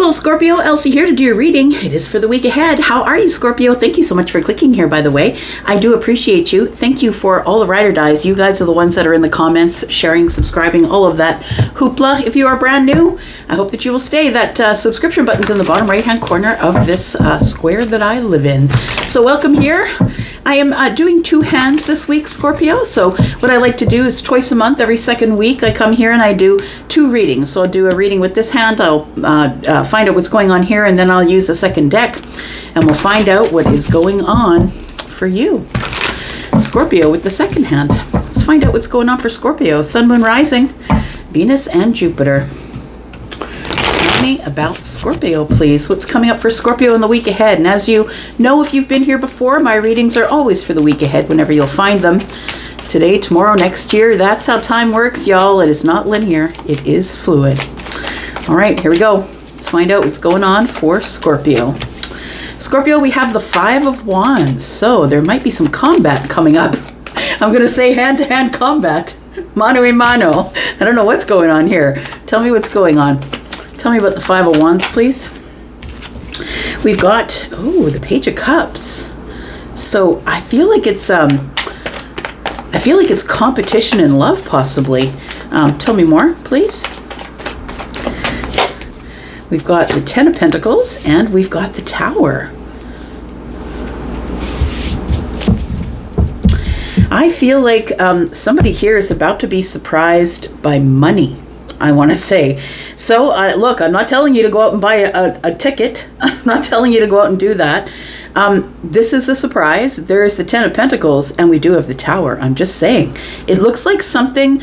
Hello, Scorpio. Elsie here to do your reading. It is for the week ahead. How are you, Scorpio? Thank you so much for clicking here, by the way. I do appreciate you. Thank you for all the ride or dies. You guys are the ones that are in the comments, sharing, subscribing, all of that hoopla. If you are brand new, I hope that you will stay. That subscription button's in the bottom right-hand corner of this square that I live in. So welcome here. I am doing two hands this week, Scorpio. So what I like to do is twice a month, every second week, I come here and I do two readings. So I'll do a reading with this hand. I'll find out what's going on here, and then I'll use a second deck, and we'll find out what is going on for you, Scorpio, with the second hand. Let's find out what's going on for Scorpio. Sun, Moon, Rising, Venus, and Jupiter. Tell me about Scorpio, please. What's coming up for Scorpio in the week ahead? And as you know, if you've been here before, my readings are always for the week ahead whenever you'll find them. Today, tomorrow, next year. That's how time works, y'all. It is not linear. It is fluid. All right, here we go. Let's find out what's going on for Scorpio. Scorpio, we have the Five of Wands. So there might be some combat coming up. I'm going to say hand-to-hand combat. Mano a mano. I don't know what's going on here. Tell me what's going on. Tell me about the Five of Wands, please. We've got, oh, the Page of Cups. So I feel like it's competition in love, possibly. Tell me more, please. We've got the Ten of Pentacles, and we've got the Tower. I feel like somebody here is about to be surprised by money, I want to say. So, look, I'm not telling you to go out and buy a ticket. I'm not telling you to go out and do that. This is a surprise. There is the Ten of Pentacles, and we do have the Tower. I'm just saying. It looks like something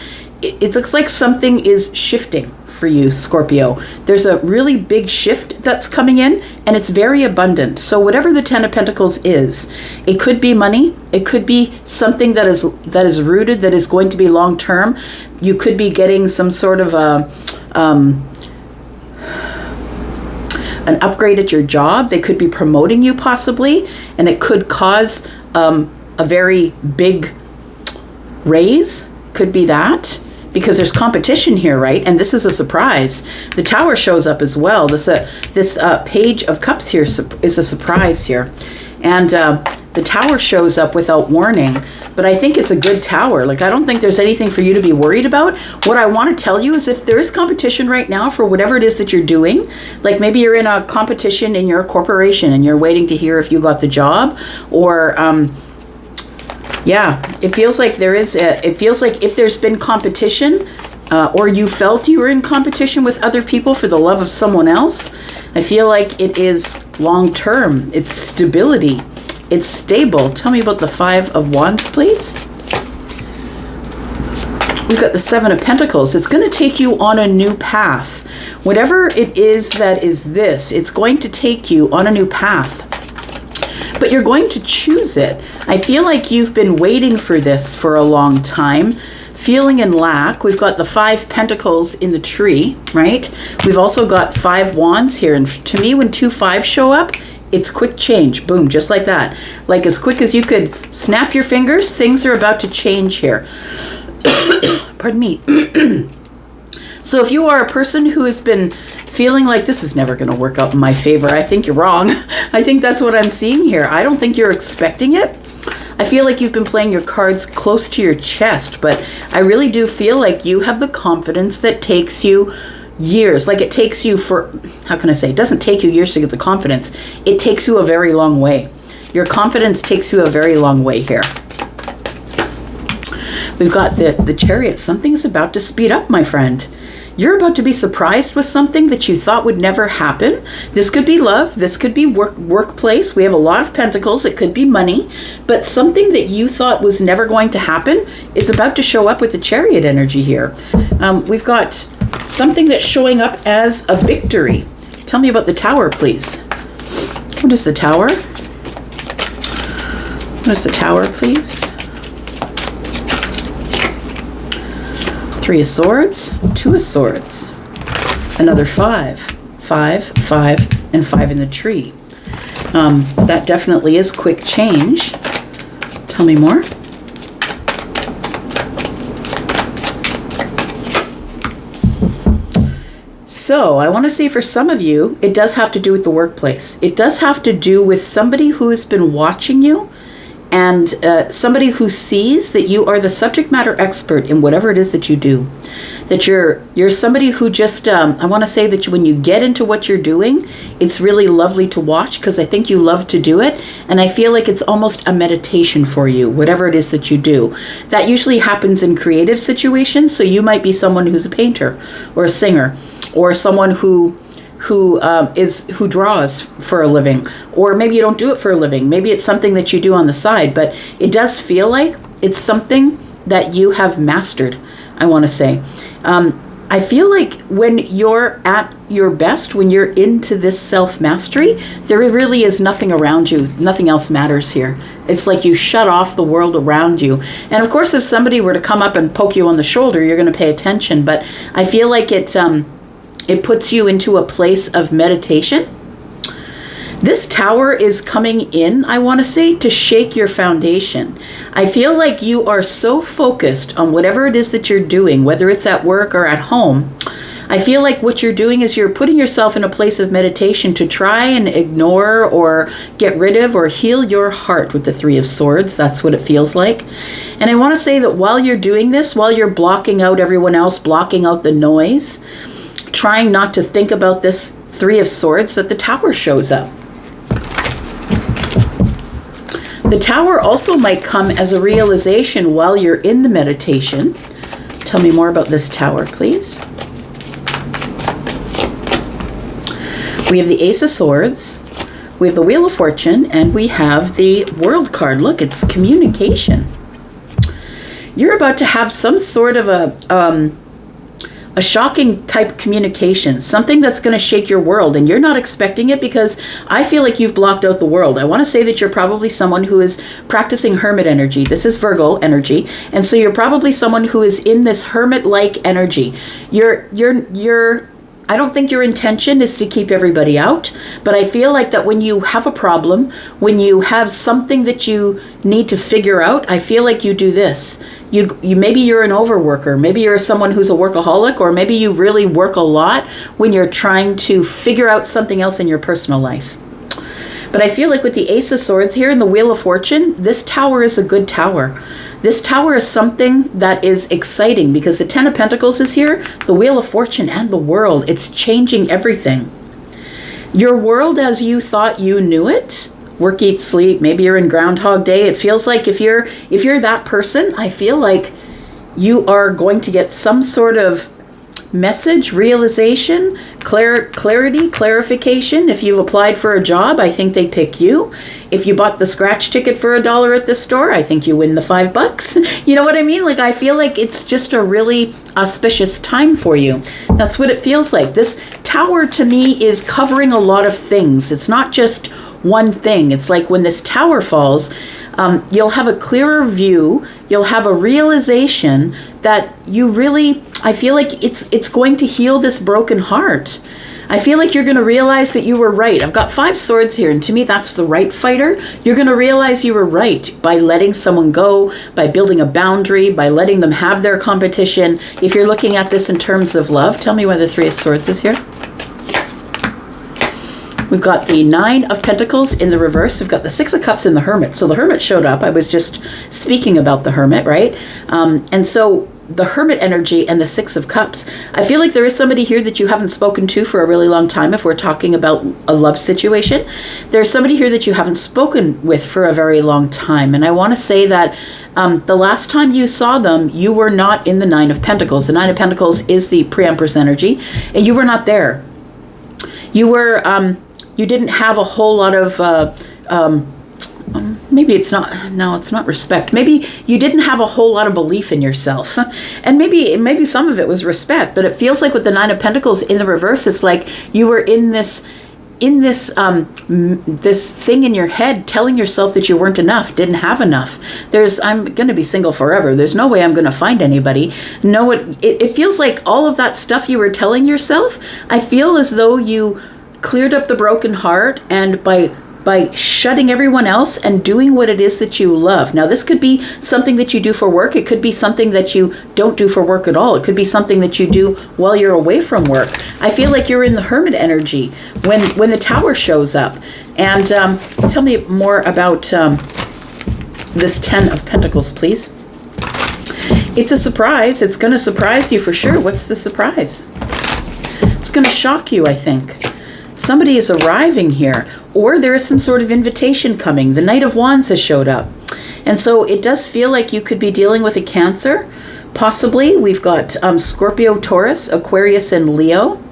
is shifting for you, Scorpio. There's a really big shift that's coming in, and it's very abundant. So whatever the Ten of Pentacles is, it could be money, it could be something that is rooted, that is going to be long term. You could be getting some sort of an upgrade at your job. They could be promoting you possibly, and it could cause a very big raise. Could be that. Because there's competition here, right? And this is a surprise. The Tower shows up as well. This Page of Cups here is a surprise here. And the Tower shows up without warning. But I think it's a good Tower. Like, I don't think there's anything for you to be worried about. What I want to tell you is if there is competition right now for whatever it is that you're doing, like maybe you're in a competition in your corporation and you're waiting to hear if you got the job, or yeah, it feels like if there's been competition, or you felt you were in competition with other people for the love of someone else, I feel like it is long term. It's stability. It's stable. Tell me about the Five of Wands, please. We've got the Seven of Pentacles. It's going to take you on a new path. Whatever it is that is this, it's going to take you on a new path. But you're going to choose it. I feel like you've been waiting for this for a long time, feeling in lack. We've got the Five Pentacles in the tree, right? We've also got Five Wands here. And to me, when two fives show up, it's quick change. Boom, just like that. Like as quick as you could snap your fingers, things are about to change here. Pardon me. So if you are a person who has been feeling like this is never going to work out in my favor, I think you're wrong. I think that's what I'm seeing here. I don't think you're expecting it. I feel like you've been playing your cards close to your chest, but I really do feel like you have the confidence that takes you years. Like it takes you how can I say? It doesn't take you years to get the confidence. It takes you a very long way. Your confidence takes you a very long way here. We've got the Chariot. Something's about to speed up, my friend. You're about to be surprised with something that you thought would never happen. This could be love. This could be workplace. We have a lot of pentacles. It could be money. But something that you thought was never going to happen is about to show up with the Chariot energy here. We've got something that's showing up as a victory. Tell me about the Tower, please. What is the Tower? What is the Tower, please? Three of Swords, Two of Swords, another five, and five in the tree. That definitely is quick change. Tell me more. So I want to say for some of you, it does have to do with the workplace. It does have to do with somebody who has been watching you, and somebody who sees that you are the subject matter expert in whatever it is that you do. That you're somebody who just, I want to say that when you get into what you're doing, it's really lovely to watch, because I think you love to do it. And I feel like it's almost a meditation for you, whatever it is that you do. That usually happens in creative situations. So you might be someone who's a painter or a singer, or someone who draws for a living, or maybe you don't do it for a living. Maybe it's something that you do on the side, but it does feel like it's something that you have mastered, I want to say. I feel like when you're at your best, when you're into this self-mastery, there really is nothing around you. Nothing else matters here. It's like you shut off the world around you. And of course, if somebody were to come up and poke you on the shoulder, you're going to pay attention. But I feel like it puts you into a place of meditation. This tower is coming in, I want to say, to shake your foundation. I feel like you are so focused on whatever it is that you're doing, whether it's at work or at home. I feel like what you're doing is you're putting yourself in a place of meditation to try and ignore or get rid of or heal your heart with the Three of Swords. That's what it feels like. And I want to say that while you're doing this, while you're blocking out everyone else, blocking out the noise, trying not to think about this Three of Swords, that the tower shows up. The tower also might come as a realization while you're in the meditation. Tell me more about this tower, please. We have the Ace of Swords, we have the Wheel of Fortune, and we have the World card. Look, it's communication. You're about to have some sort of a shocking type communication, something that's going to shake your world, and you're not expecting it, because I feel like you've blocked out the world. I want to say that you're probably someone who is practicing hermit energy. This is Virgo energy, and so you're probably someone who is in this hermit-like energy. I don't think your intention is to keep everybody out, but I feel like that when you have a problem, when you have something that you need to figure out, I feel like you do this. You maybe you're an overworker, maybe you're someone who's a workaholic, or maybe you really work a lot when you're trying to figure out something else in your personal life. But I feel like with the Ace of Swords here and the Wheel of Fortune, this tower is a good tower. This tower is something that is exciting, because the Ten of Pentacles is here, the Wheel of Fortune, and the World. It's changing everything. Your world as you thought you knew it, work, eat, sleep, maybe you're in Groundhog Day. It feels like if you're that person, I feel like you are going to get some sort of message, realization, clarity, clarification. If you've applied for a job, I think they pick you. If you bought the scratch ticket for $1 at the store, I think you win the $5. You know what I mean? Like, I feel like it's just a really auspicious time for you. That's what it feels like. This tower to me is covering a lot of things. It's not just one thing. It's like when this tower falls, you'll have a clearer view. You'll have a realization that you really, I feel like it's going to heal this broken heart. I feel like you're going to realize that you were right. I've got 5 swords here, and to me, that's the right fighter. You're going to realize you were right by letting someone go, by building a boundary, by letting them have their competition. If you're looking at this in terms of love, tell me why the 3 of Swords is here. We've got the 9 of Pentacles in the reverse. We've got the 6 of Cups in the Hermit. So the Hermit showed up. I was just speaking about the Hermit, right? And so the Hermit energy and the 6 of Cups. I feel like there is somebody here that you haven't spoken to for a really long time if we're talking about a love situation. There's somebody here that you haven't spoken with for a very long time. And I want to say that the last time you saw them, you were not in the 9 of Pentacles. The 9 of Pentacles is the pre-Empress energy, and you were not there. You were... you didn't have a whole lot of, maybe it's not respect. Maybe you didn't have a whole lot of belief in yourself. And maybe some of it was respect, but it feels like with the 9 of Pentacles in the reverse, it's like you were in this thing in your head telling yourself that you weren't enough, didn't have enough. I'm going to be single forever. There's no way I'm going to find anybody. No, it feels like all of that stuff you were telling yourself, I feel as though you cleared up the broken heart, and by by shutting everyone else and doing what it is that you love. Now, this could be something that you do for work. It could be something that you don't do for work at all. It could be something that you do while you're away from work. I feel like you're in the hermit energy when the Tower shows up. And tell me more about this 10 of Pentacles, please. It's a surprise. It's going to surprise you for sure. What's the surprise? It's going to shock you, I think. Somebody is arriving here, or there is some sort of invitation coming. The Knight of Wands has showed up. And so it does feel like you could be dealing with a Cancer. Possibly. We've got Scorpio, Taurus, Aquarius, and Leo.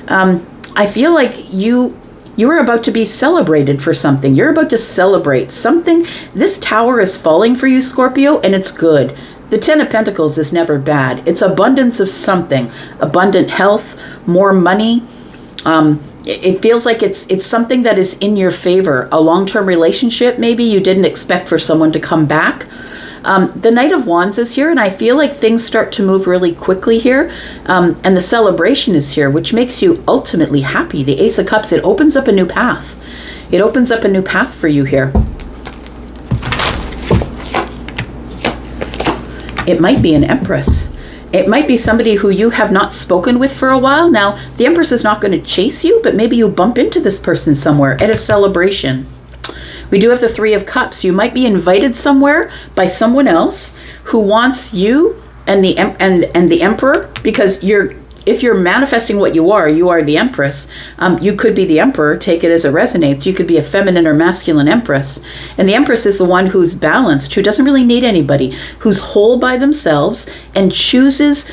I feel like you are about to be celebrated for something. You're about to celebrate something. This Tower is falling for you, Scorpio, and it's good. The 10 of Pentacles is never bad. It's abundance of something. Abundant health, more money. It feels like it's something that is in your favor. A long-term relationship, maybe you didn't expect for someone to come back. The Knight of Wands is here, and I feel like things start to move really quickly here. And the celebration is here, which makes you ultimately happy. The Ace of Cups, it opens up a new path. It opens up a new path for you here. It might be an Empress. It might be somebody who you have not spoken with for a while. Now, the Empress is not going to chase you, but maybe you bump into this person somewhere at a celebration. We do have the 3 of Cups. You might be invited somewhere by someone else who wants you and the Emperor, because if you're manifesting what you are the Empress. You could be the Emperor. Take it as it resonates. You could be a feminine or masculine Empress. And the Empress is the one who's balanced, who doesn't really need anybody, who's whole by themselves and chooses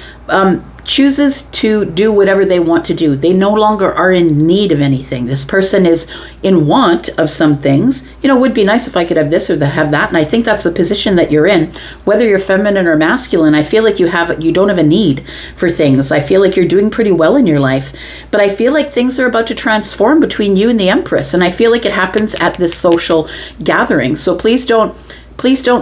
to do whatever they want to do. They no longer are in need of anything. This person is in want of some things. It would be nice if I could have this or have that. And I think that's the position that you're in. Whether you're feminine or masculine, I feel like you don't have a need for things. I feel like you're doing pretty well in your life. But I feel like things are about to transform between you and the Empress. And I feel like it happens at this social gathering. So please don't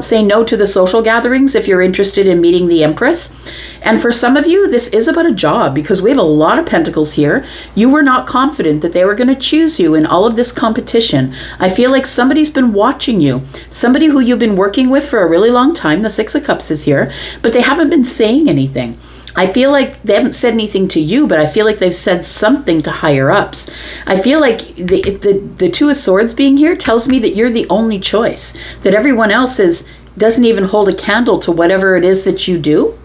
say no to the social gatherings if you're interested in meeting the Empress. And for some of you, this is about a job, because we have a lot of Pentacles here. You were not confident that they were going to choose you in all of this competition. I feel like somebody's been watching you. Somebody who you've been working with for a really long time. The 6 of Cups is here, but they haven't been saying anything. I feel like they haven't said anything to you, but I feel like they've said something to higher ups. I feel like the 2 of Swords being here tells me that you're the only choice, that everyone else doesn't even hold a candle to whatever it is that you do.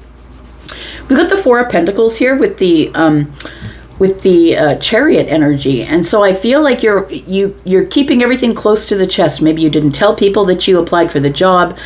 We've got the 4 of Pentacles here with the Chariot energy, and so I feel like you're keeping everything close to the chest. Maybe you didn't tell people that you applied for the job.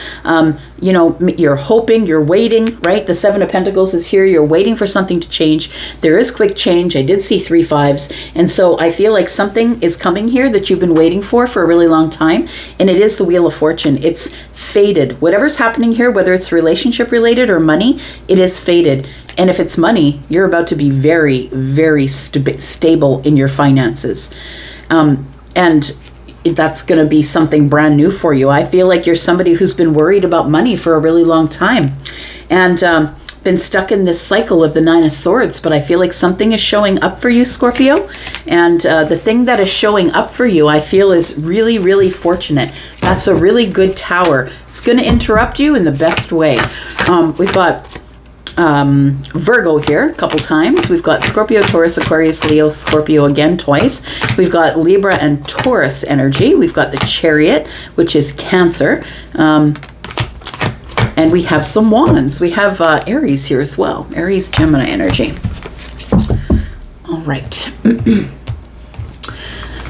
You're hoping, you're waiting, right? The 7 of Pentacles is here. You're waiting for something to change. There is quick change. I did see 3 5s, and so I feel like something is coming here that you've been waiting for a really long time, and it is the Wheel of Fortune. It's fated. Whatever's happening here, whether it's relationship related or money, it is fated. And if it's money, you're about to be very, very stable in your finances. And that's going to be something brand new for you. I feel like you're somebody who's been worried about money for a really long time and been stuck in this cycle of the 9 of Swords. But I feel like something is showing up for you, Scorpio. And the thing that is showing up for you, I feel, is really, really fortunate. That's a really good Tower. It's going to interrupt you in the best way. We've got Virgo here a couple times. We've got Scorpio, Taurus, Aquarius, Leo, Scorpio again twice. We've got Libra and Taurus energy. We've got the Chariot, which is Cancer. And we have some Wands. We have Aries here as well. Aries, Gemini energy. All right.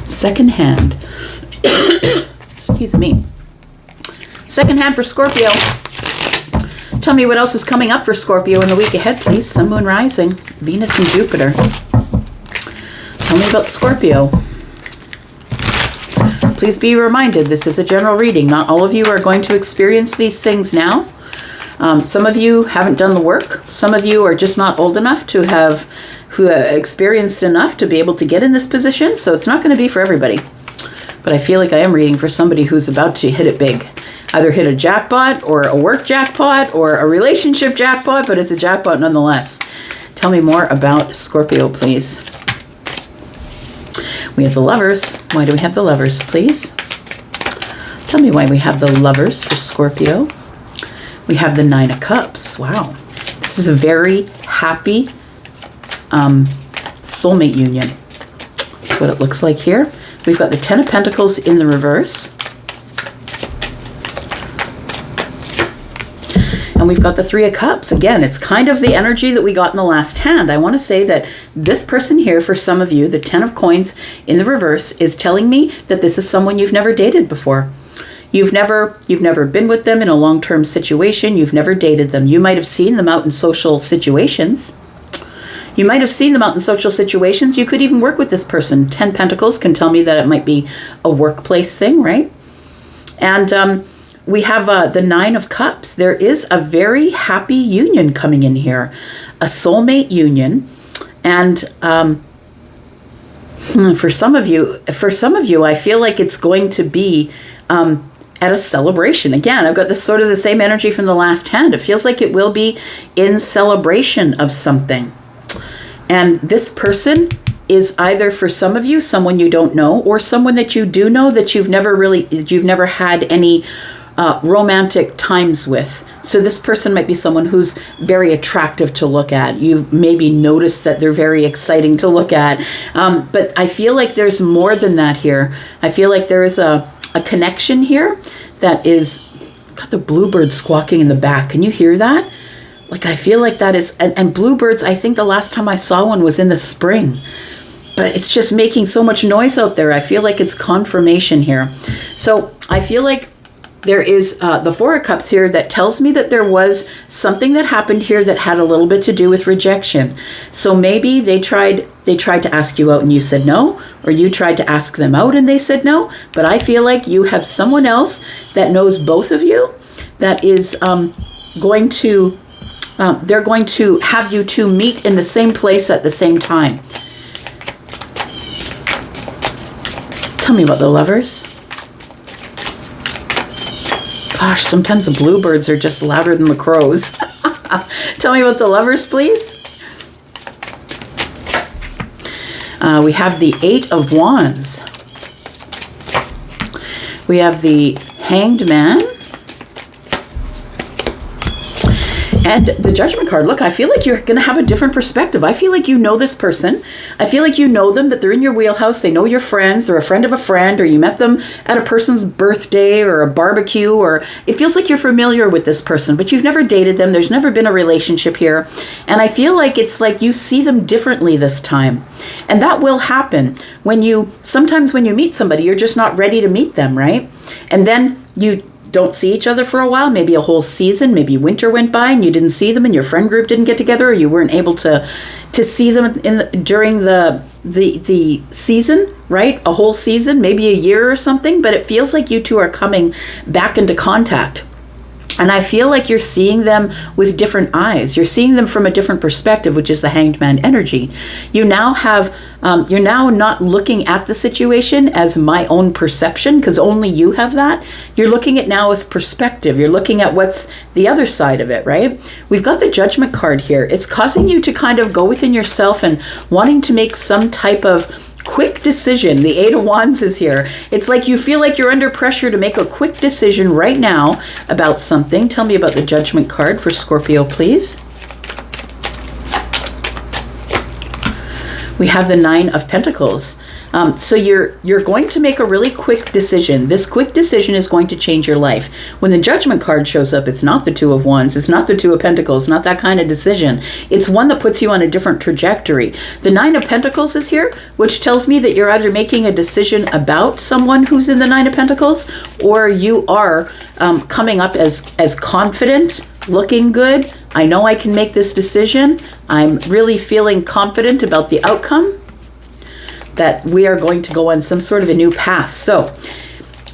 Second hand. Excuse me. Second hand for Scorpio. Tell me what else is coming up for Scorpio in the week ahead, please. Sun, Moon, Rising, Venus, and Jupiter. Tell me about Scorpio. Please be reminded, this is a general reading. Not all of you are going to experience these things now. Some of you haven't done the work. Some of you are just not old enough to have experienced enough to be able to get in this position. So it's not going to be for everybody. But I feel like I am reading for somebody who's about to hit it big. Either hit a jackpot or a work jackpot or a relationship jackpot, but it's a jackpot nonetheless. Tell me more about Scorpio, please. We have the Lovers. Why do we have the Lovers, please? Tell me why we have the Lovers for Scorpio. We have the Nine of Cups. Wow. This is a very happy soulmate union. That's what it looks like here. We've got the Ten of Pentacles in the reverse. And we've got the Three of Cups. Again, it's kind of the energy that we got in the last hand. I want to say that this person here, for some of you, the Ten of Coins in the reverse, is telling me that this is someone you've never dated before. You've never been with them in a long-term situation. You've never dated them. You might have seen them out in social situations. You might have seen them out in social situations. You could even work with this person. 10 Pentacles can tell me that it might be a workplace thing, right? And we have the Nine of Cups. There is a very happy union coming in here, a soulmate union. And for some of you, I feel like it's going to be at a celebration. Again, I've got this sort of the same energy from the last hand. It feels like it will be in celebration of something. And this person is either, for some of you, someone you don't know, or someone that you do know that you've never had any romantic times with. So this person might be someone who's very attractive to look at. You've maybe noticed that they're very exciting to look at. But I feel like there's more than that here. I feel like there is a connection here that is, got the bluebird squawking in the back. Can you hear that? Like, I feel like that is, and bluebirds, I think the last time I saw one was in the spring. But it's just making so much noise out there. I feel like it's confirmation here. So I feel like there is the Four of Cups here that tells me that there was something that happened here that had a little bit to do with rejection. So maybe they tried to ask you out and you said no, or you tried to ask them out and they said no. But I feel like you have someone else that knows both of you that is going to, they're going to have you two meet in the same place at the same time. Tell me about the Lovers. Gosh, sometimes the bluebirds are just louder than the crows. Tell me about the Lovers, please. We have the Eight of Wands. We have the Hanged Man. And the Judgment card. Look, I feel like you're going to have a different perspective. I feel like you know this person. I feel like you know them, that they're in your wheelhouse. They know your friends. They're a friend of a friend, or you met them at a person's birthday or a barbecue, or it feels like you're familiar with this person, but you've never dated them. There's never been a relationship here. And I feel like it's like you see them differently this time. And that will happen sometimes when you meet somebody, you're just not ready to meet them, right? And then you don't see each other for a while, maybe a whole season, maybe winter went by and you didn't see them and your friend group didn't get together, or you weren't able to see them during the season, right? A whole season, maybe a year or something, but it feels like you two are coming back into contact. And I feel like you're seeing them with different eyes. You're seeing them from a different perspective, which is the Hanged Man energy. You now have, you're now not looking at the situation as my own perception, because only you have that. You're looking at now as perspective. You're looking at what's the other side of it, right? We've got the Judgment card here. It's causing you to kind of go within yourself and wanting to make some type of quick decision. The Eight of Wands is here. It's like you feel like you're under pressure to make a quick decision right now about something. Tell me about the Judgment card for Scorpio, please. We have the Nine of Pentacles. So you're going to make a really quick decision. This quick decision is going to change your life. When the Judgment card shows up, it's not the Two of Wands, it's not the Two of Pentacles, not that kind of decision. It's one that puts you on a different trajectory. The Nine of Pentacles is here, which tells me that you're either making a decision about someone who's in the Nine of Pentacles, or you are coming up as confident, looking good. I know I can make this decision. I'm really feeling confident about the outcome, that we are going to go on some sort of a new path. So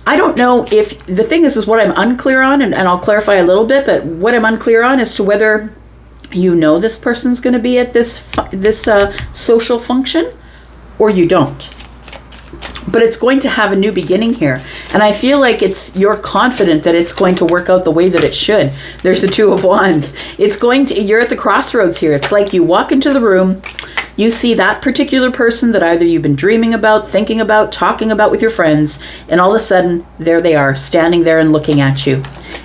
I don't know if, the thing is what I'm unclear on, and I'll clarify a little bit, but what I'm unclear on is to whether you know this person's going to be at this social function, or you don't. But it's going to have a new beginning here. And I feel like you're confident that it's going to work out the way that it should. There's the Two of Wands. You're at the crossroads here. It's like you walk into the room, You see that particular person that either you've been dreaming about, thinking about, talking about with your friends, and all of a sudden, there they are, standing there and looking at you.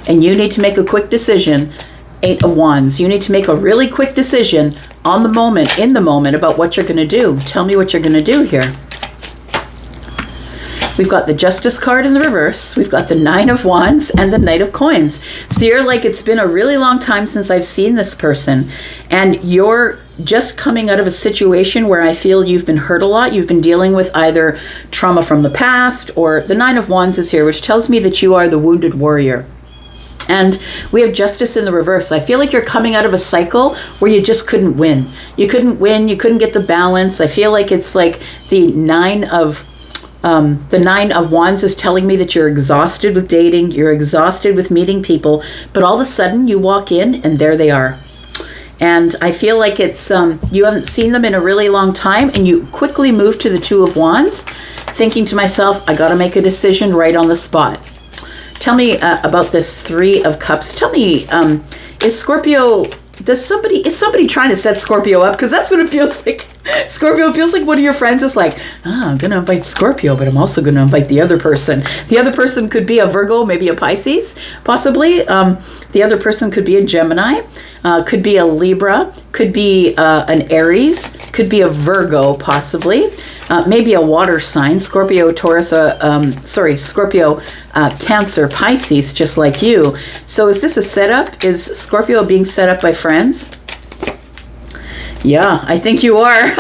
And you need to make a quick decision. 8 of Wands. You need to make a really quick decision on the moment, in the moment, about what you're going to do. Tell me what you're going to do here. We've got the Justice card in the reverse. We've got the 9 of Wands and the Knight of Coins. So you're like, it's been a really long time since I've seen this person. And you're just coming out of a situation where I feel you've been hurt a lot. You've been dealing with either trauma from the past, or the 9 of Wands is here, which tells me that you are the wounded warrior. And we have Justice in the reverse. I feel like you're coming out of a cycle where you just couldn't win. You couldn't win. You couldn't get the balance. I feel like it's like the 9 of Wands is telling me that you're exhausted with dating. You're exhausted with meeting people. But all of a sudden you walk in and there they are. And I feel like it's you haven't seen them in a really long time, and you quickly move to the 2 of Wands, thinking to myself, I got to make a decision right on the spot. Tell me about this 3 of Cups. Tell me, is somebody trying to set Scorpio up? Because that's what it feels like. Scorpio feels like one of your friends is like, I'm going to invite Scorpio, but I'm also going to invite the other person. The other person could be a Virgo, maybe a Pisces, possibly. The other person could be a Gemini, could be a Libra, could be an Aries, could be a Virgo, possibly. Maybe a water sign, Scorpio, Taurus, Scorpio, Cancer, Pisces, just like you. So is this a setup? Is Scorpio being set up by friends? Yeah, I think you are.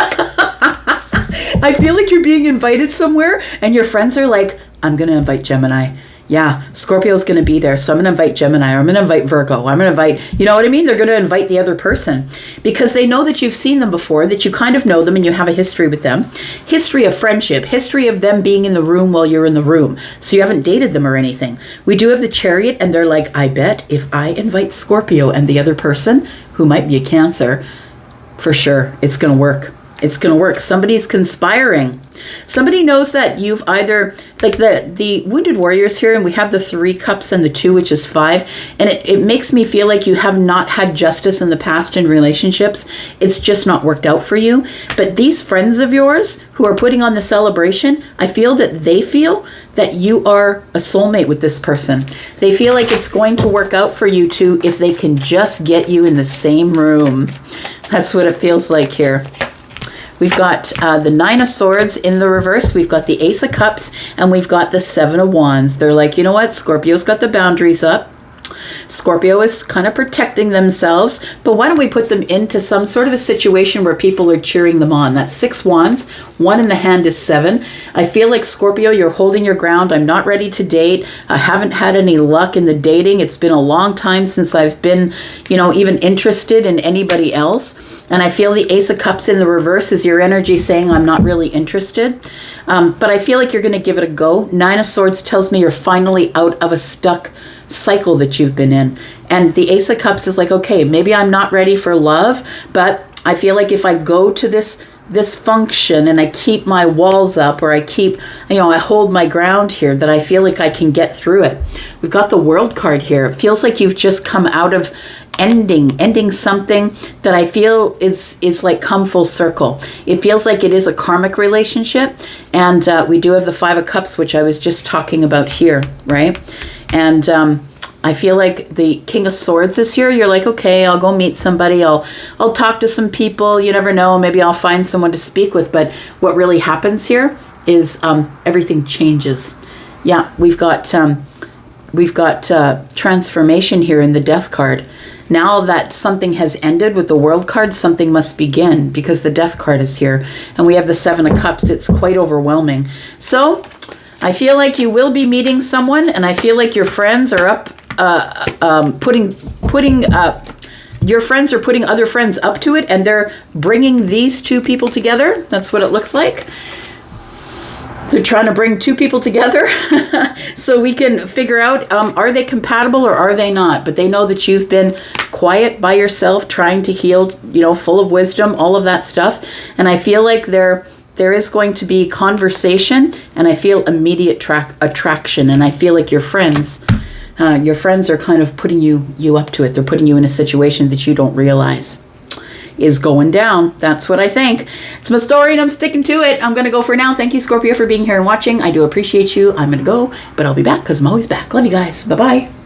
I feel like you're being invited somewhere and your friends are like, I'm going to invite Gemini. Yeah, Scorpio's going to be there, so I'm going to invite Gemini, or I'm going to invite Virgo. I'm going to invite, you know what I mean? They're going to invite the other person because they know that you've seen them before, that you kind of know them and you have a history with them. History of friendship, history of them being in the room while you're in the room. So you haven't dated them or anything. We do have the Chariot, and they're like, I bet if I invite Scorpio and the other person, who might be a Cancer, for sure, it's going to work. It's going to work. Somebody's conspiring. Somebody knows that you've either, like the Wounded Warriors here, and we have the 3 Cups and the 2, which is 5. And it makes me feel like you have not had justice in the past in relationships. It's just not worked out for you. But these friends of yours who are putting on the celebration, I feel that they feel that you are a soulmate with this person. They feel like it's going to work out for you two if they can just get you in the same room. That's what it feels like here. We've got the 9 of Swords in the reverse. We've got the Ace of Cups, and we've got the 7 of Wands. They're like, you know what? Scorpio's got the boundaries up. Scorpio is kind of protecting themselves, but why don't we put them into some sort of a situation where people are cheering them on? That's 6 Wands. 1 in the hand is 7. I feel like, Scorpio, you're holding your ground. I'm not ready to date. I haven't had any luck in the dating. It's been a long time since I've been, even interested in anybody else. And I feel the Ace of Cups in the reverse is your energy saying, I'm not really interested. But I feel like you're going to give it a go. 9 of Swords tells me you're finally out of a stuck cycle that you've been in. And the Ace of Cups is like, okay, maybe I'm not ready for love, but I feel like if I go to this function and I keep my walls up, or I keep, I hold my ground here, that I feel like I can get through it. We've got the World card here. It feels like you've just come out of ending something that I feel is like come full circle. It feels like it is a karmic relationship. And we do have the 5 of Cups, which I was just talking about here, right? And I feel like the King of Swords is here. You're like, okay, I'll go meet somebody. I'll talk to some people. You never know. Maybe I'll find someone to speak with. But what really happens here is everything changes. Yeah, we've got transformation here in the Death card. Now that something has ended with the World card, something must begin, because the Death card is here. And we have the 7 of Cups. It's quite overwhelming. So I feel like you will be meeting someone, and I feel like your friends are up, your friends are putting other friends up to it, and they're bringing these 2 people together. That's what it looks like. They're trying to bring 2 people together so we can figure out, are they compatible or are they not? But they know that you've been quiet by yourself, trying to heal, full of wisdom, all of that stuff. And I feel like there is going to be conversation, and I feel immediate attraction. And I feel like your friends are kind of putting you up to it. They're putting you in a situation that you don't realize. is going down. That's what I think. It's my story and I'm sticking to it. I'm going to go for now. Thank you, Scorpio, for being here and watching. I do appreciate you. I'm going to go, but I'll be back because I'm always back. Love you guys. Bye-bye.